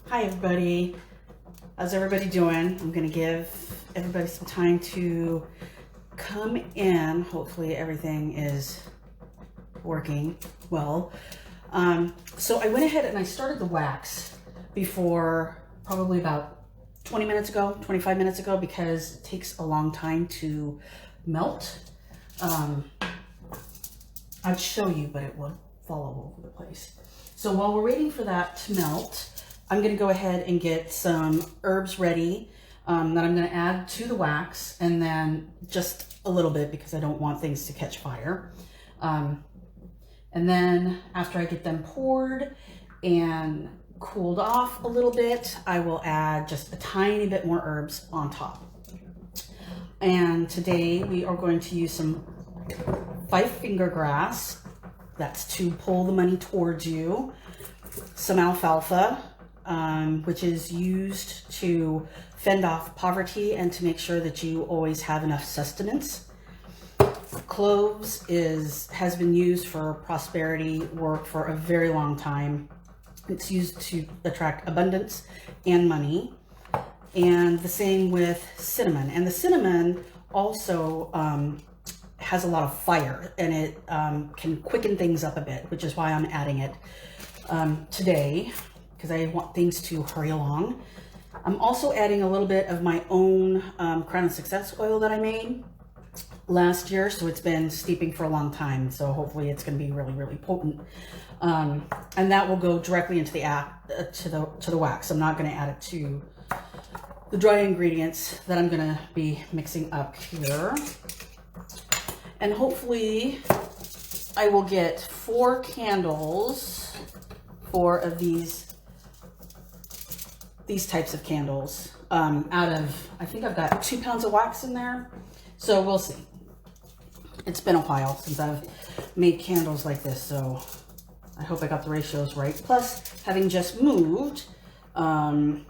Hi everybody, how's everybody doing? I'm gonna give everybody some time to come in. Hopefully everything is working well. So I went ahead and I started the wax before, probably about 20 minutes ago, 25 minutes ago, because it takes a long time to melt. I'd show you, but it will fall all over the place. So while we're waiting for that to melt, I'm gonna go ahead and get some herbs ready that I'm gonna add to the wax, and then just a little bit because I don't want things to catch fire. And then after I get them poured and cooled off a little bit, I will add just a tiny bit more herbs on top. And today we are going to use some 5-finger grass. That's to pull the money towards you. Some alfalfa, which is used to fend off poverty and to make sure that you always have enough sustenance. Cloves has been used for prosperity work for a very long time. It's used to attract abundance and money. And the same with cinnamon. And the cinnamon also has a lot of fire, and it can quicken things up a bit, which is why I'm adding it today, because I want things to hurry along. I'm also adding a little bit of my own Crown of Success oil that I made last year, so it's been steeping for a long time, so hopefully it's going to be really, really potent. And that will go directly into the to the wax. I'm not going to add it to the dry ingredients that I'm going to be mixing up here. And hopefully I will get 4 candles, 4 of these types of candles out of, I think I've got 2 pounds of wax in there. So we'll see. It's been a while since I've made candles like this, so I hope I got the ratios right. Plus, having just moved, I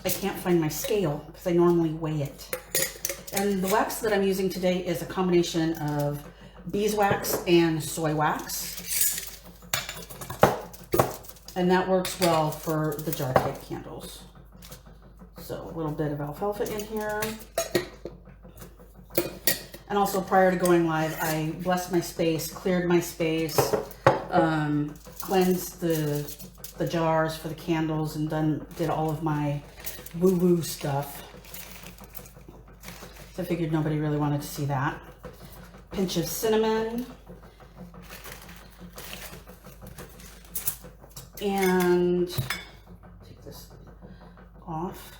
can't find my scale because I normally weigh it. And the wax that I'm using today is a combination of beeswax and soy wax. And that works well for the jar type candles. So a little bit of alfalfa in here. And also prior to going live, I blessed my space, cleared my space, cleansed the jars for the candles, and did all of my woo-woo stuff. I figured nobody really wanted to see that. Pinch of cinnamon. And take this off.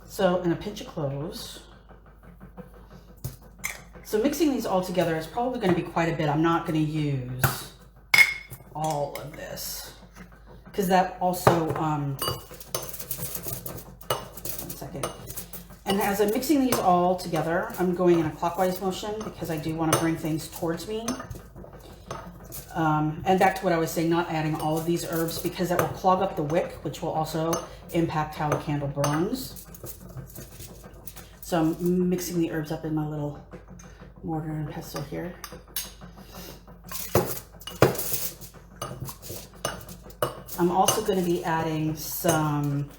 So, and a pinch of cloves. So mixing these all together is probably going to be quite a bit. I'm not going to use all of this because that also, one second. And as I'm mixing these all together, I'm going in a clockwise motion because I do want to bring things towards me. And back to what I was saying, not adding all of these herbs because that will clog up the wick, which will also impact how the candle burns. So I'm mixing the herbs up in my little mortar and pestle here. I'm also going to be adding some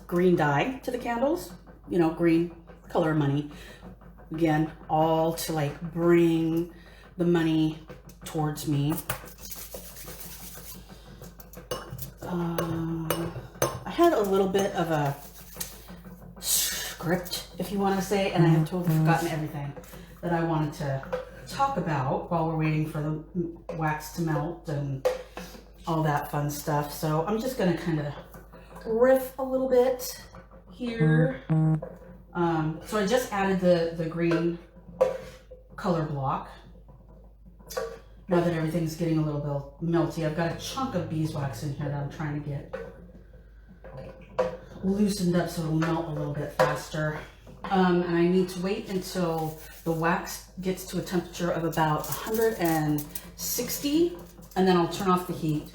green dye to the candles, you know, green color money. Again, all to like bring the money towards me. I had a little bit of a script, if you want to say, and I have totally forgotten everything that I wanted to talk about while we're waiting for the wax to melt and all that fun stuff. So I'm just going to kind of riff a little bit here. So I just added the green color block. Now that everything's getting a little bit melty, I've got a chunk of beeswax in here that I'm trying to get loosened up so it'll melt a little bit faster. And I need to wait until the wax gets to a temperature of about 160, and then I'll turn off the heat.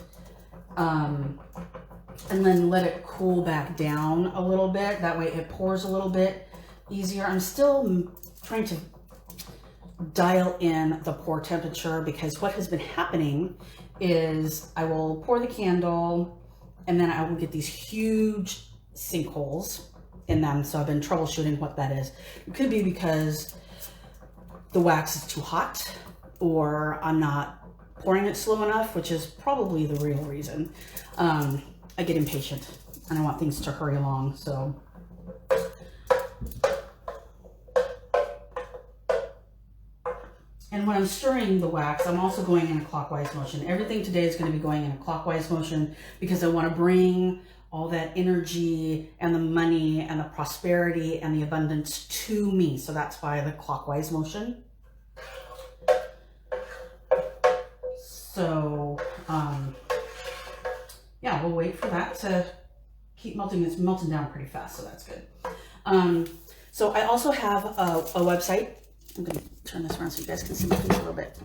And then let it cool back down a little bit. That way it pours a little bit easier. I'm still trying to dial in the pour temperature because what has been happening is I will pour the candle and then I will get these huge sinkholes in them. So I've been troubleshooting what that is. It could be because the wax is too hot or I'm not pouring it slow enough, which is probably the real reason. I get impatient and I want things to hurry along, so. And when I'm stirring the wax, I'm also going in a clockwise motion. Everything today is going to be going in a clockwise motion because I want to bring all that energy and the money and the prosperity and the abundance to me. So that's why the clockwise motion. So, yeah, we'll wait for that to keep melting. It's melting down pretty fast, so that's good. So I also have a website. I'm going to turn this around so you guys can see my face a little bit.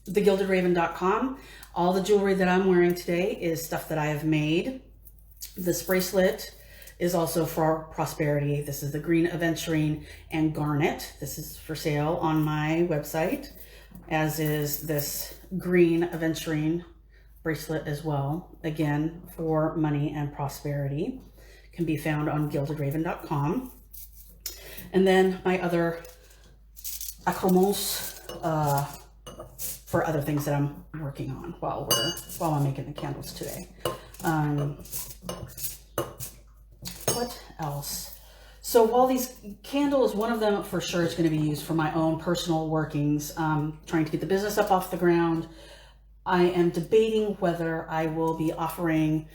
thegildedraven.com. All the jewelry that I'm wearing today is stuff that I have made. This bracelet is also for prosperity. This is the green aventurine and garnet. This is for sale on my website, as is this green aventurine bracelet as well. Again, for money and prosperity. Can be found on gildedraven.com. And then my other accoutrements for other things that I'm working on while I'm making the candles today. What else? So while these candles, one of them for sure is going to be used for my own personal workings, trying to get the business up off the ground. I am debating whether I will be offering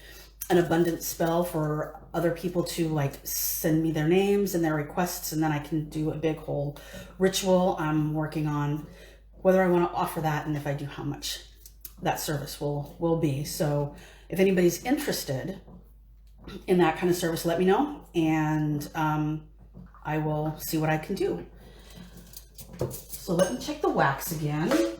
an abundance spell for other people to like send me their names and their requests, and then I can do a big whole ritual. I'm working on whether I want to offer that, and if I do, how much that service will be. So if anybody's interested in that kind of service, let me know, and I will see what I can do. So let me check the wax again.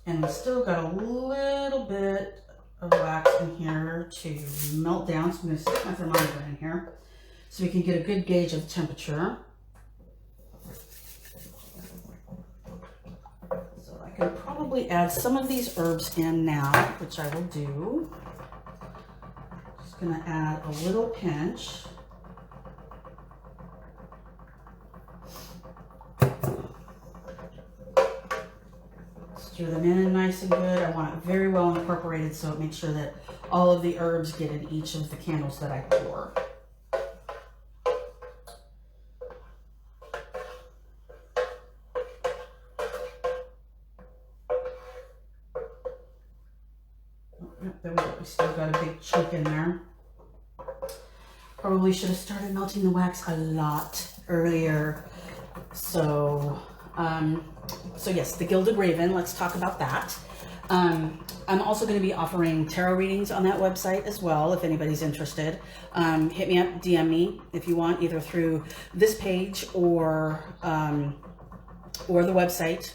And we still got a little bit of wax in here to melt down. So I'm going to stick my thermometer in here so we can get a good gauge of temperature. So I can probably add some of these herbs in now, which I will do. Just going to add a little pinch. Stir them in nice and good. I want it very well incorporated so it makes sure that all of the herbs get in each of the candles that I pour. Oh, there we go. We still got a big chunk in there. Probably should have started melting the wax a lot earlier. So yes, the Gilded Raven, let's talk about that. I'm also going to be offering tarot readings on that website as well, if anybody's interested. Hit me up, DM me if you want, either through this page or the website,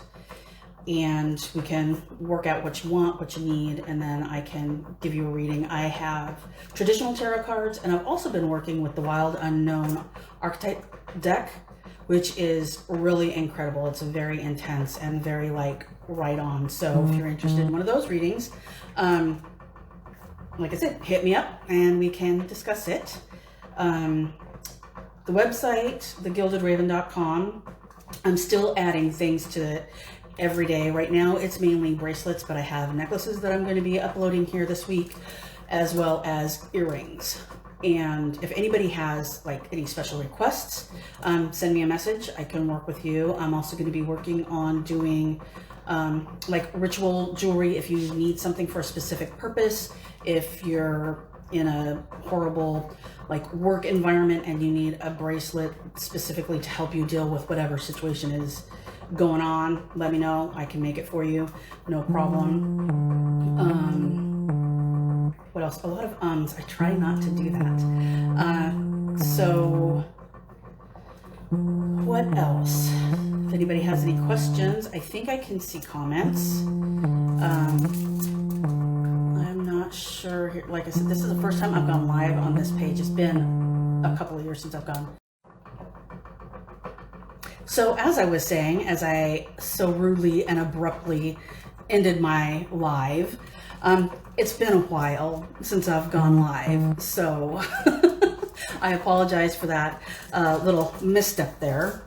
and we can work out what you want, what you need, and then I can give you a reading. I have traditional tarot cards, and I've also been working with the Wild Unknown Archetype deck, which is really incredible. It's very intense and very like right on. So if you're interested in one of those readings, like I said, hit me up and we can discuss it. The website, thegildedraven.com, I'm still adding things to it every day. Right now it's mainly bracelets, but I have necklaces that I'm going to be uploading here this week, as well as earrings. And if anybody has like any special requests, send me a message. I can work with you. I'm also going to be working on doing like ritual jewelry if you need something for a specific purpose. If you're in a horrible like work environment and you need a bracelet specifically to help you deal with whatever situation is going on, let me know. I can make it for you. No problem. What else? A lot of ums. I try not to do that. So what else? If anybody has any questions, I think I can see comments. I'm not sure. Here, like I said, this is the first time I've gone live on this page. It's been a couple of years since I've gone. So as I was saying, as I so rudely and abruptly ended my live, it's been a while since I've gone live, so I apologize for that little misstep there.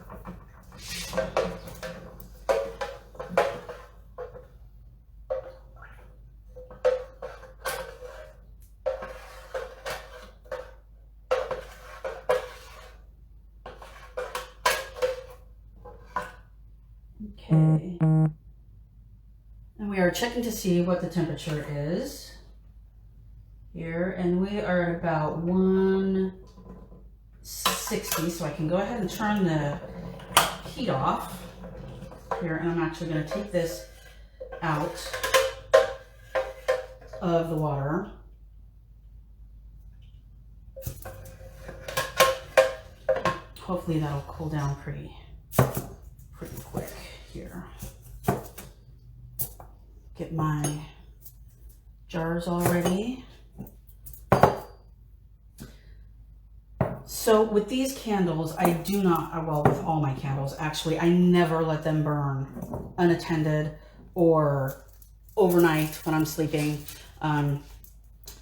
Okay. And we are checking to see what the temperature is here, and we are at about 160, so I can go ahead and turn the heat off here, and I'm actually going to take this out of the water. Hopefully that'll cool down pretty quick here. Get my jars all ready. So with these candles, I do not, well, with all my candles, actually, I never let them burn unattended or overnight when I'm sleeping.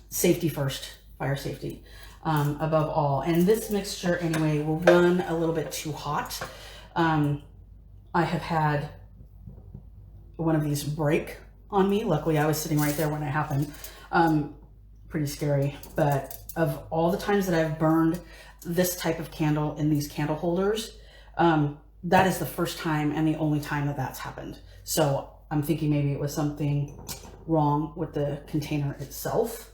Safety first, fire safety above all. And this mixture anyway will run a little bit too hot. I have had one of these break on me. Luckily, I was sitting right there when it happened. Pretty scary. But of all the times that I've burned this type of candle in these candle holders, that is the first time and the only time that that's happened. So I'm thinking maybe it was something wrong with the container itself.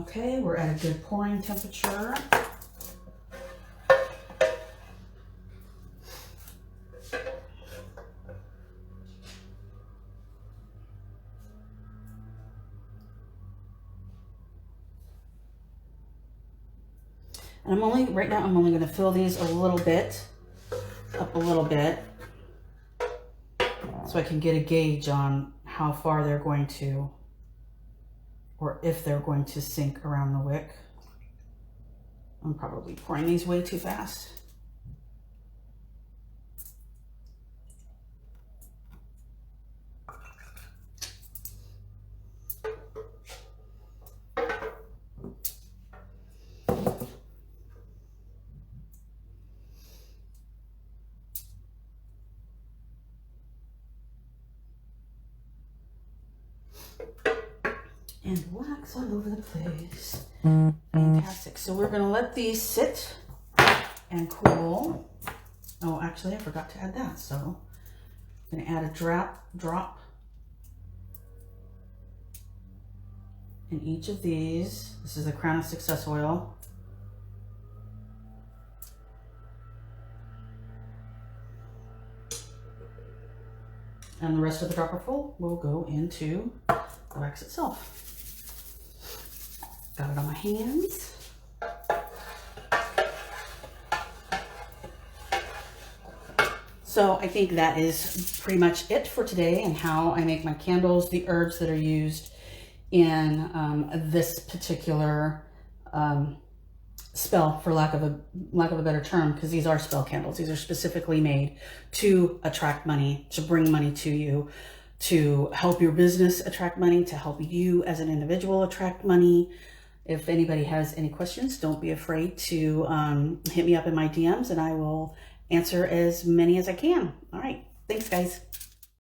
Okay, we're at a good pouring temperature. And right now I'm only going to fill these up a little bit, so I can get a gauge on how far they're going to, or if they're going to sink around the wick. I'm probably pouring these way too fast. And wax all over the place. Fantastic. So we're going to let these sit and cool. Oh, actually, I forgot to add that. So I'm going to add a drop in each of these. This is the Crown of Success oil. And the rest of the dropper full will go into the wax itself. Got it on my hands. So I think that is pretty much it for today and how I make my candles, the herbs that are used in this particular spell, for lack of a better term, because these are spell candles. These are specifically made to attract money, to bring money to you, to help your business attract money, to help you as an individual attract money. If anybody has any questions, don't be afraid to hit me up in my DMs and I will answer as many as I can. All right. Thanks, guys.